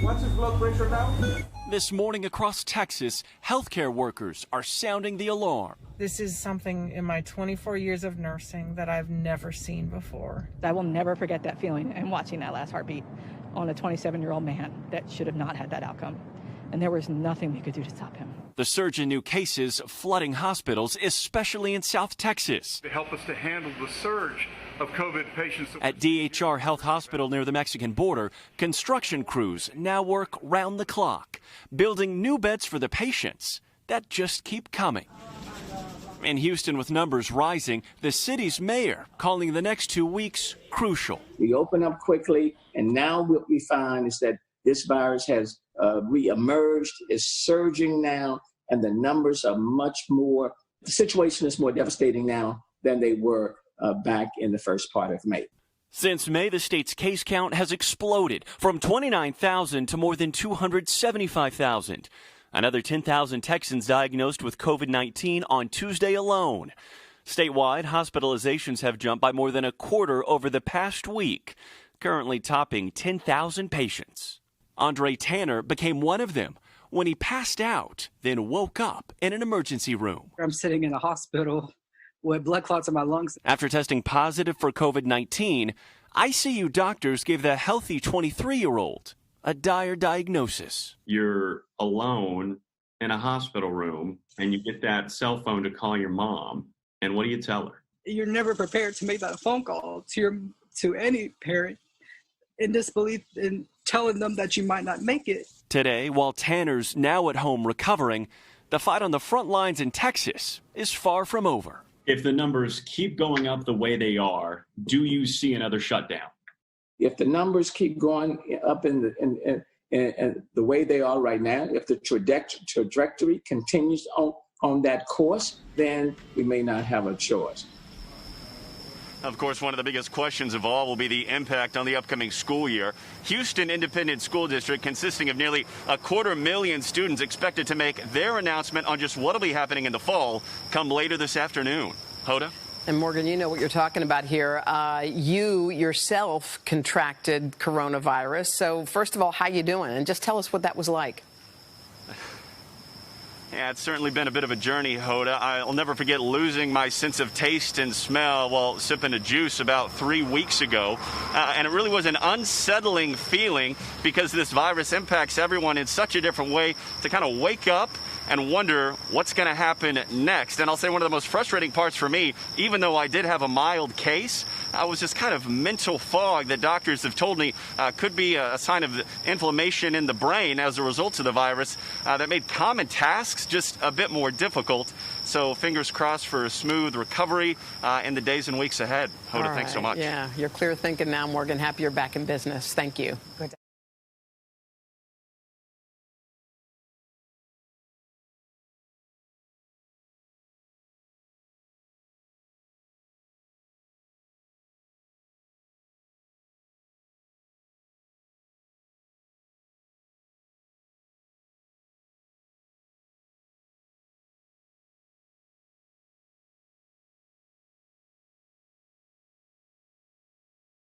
What's his blood pressure now? This morning across Texas, healthcare workers are sounding the alarm. This is something in my 24 years of nursing that I've never seen before. I will never forget that feeling and watching that last heartbeat on a 27-year-old man that should have not had that outcome. And there was nothing we could do to stop him. The surge in new cases flooding hospitals, especially in South Texas. To help us to handle the surge of COVID patients. At DHR Health Hospital near the Mexican border, construction crews now work round the clock, building new beds for the patients that just keep coming. In Houston, with numbers rising, the city's mayor calling the next 2 weeks crucial. We open up quickly, and now what we find is that this virus has reemerged, is surging now, and the numbers are much more, the situation is more devastating now than they were back in the first part of May. Since May, the state's case count has exploded from 29,000 to more than 275,000. Another 10,000 Texans diagnosed with COVID-19 on Tuesday alone. Statewide, hospitalizations have jumped by more than a quarter over the past week, currently topping 10,000 patients. Andre Tanner became one of them when he passed out, then woke up in an emergency room. I'm sitting in a hospital with blood clots in my lungs. After testing positive for COVID-19, ICU doctors gave the healthy 23-year-old a dire diagnosis. You're alone in a hospital room, and you get that cell phone to call your mom, and what do you tell her? You're never prepared to make that phone call to any parent in disbelief and telling them that you might not make it. Today, while Tanner's now at home recovering, the fight on the front lines in Texas is far from over. If the numbers keep going up the way they are, do you see another shutdown? If the numbers keep going up in the way they are right now, if the trajectory continues on that course, then we may not have a choice. Of course, one of the biggest questions of all will be the impact on the upcoming school year. Houston Independent School District, consisting of nearly 250,000 students, expected to make their announcement on just what will be happening in the fall come later this afternoon. Hoda? And Morgan, you know what you're talking about here. You yourself contracted coronavirus. So first of all, how you doing? And just tell us what that was like. Yeah, it's certainly been a bit of a journey, Hoda. I'll never forget losing my sense of taste and smell while sipping a juice about 3 weeks ago. And it really was an unsettling feeling because this virus impacts everyone in such a different way to kind of wake up and wonder what's going to happen next. And I'll say one of the most frustrating parts for me, even though I did have a mild case, I was just kind of mental fog that doctors have told me could be a sign of inflammation in the brain as a result of the virus that made common tasks just a bit more difficult. So fingers crossed for a smooth recovery in the days and weeks ahead. Hoda, thanks so much. Yeah, you're clear thinking now, Morgan. Happy you're back in business. Thank you. Good.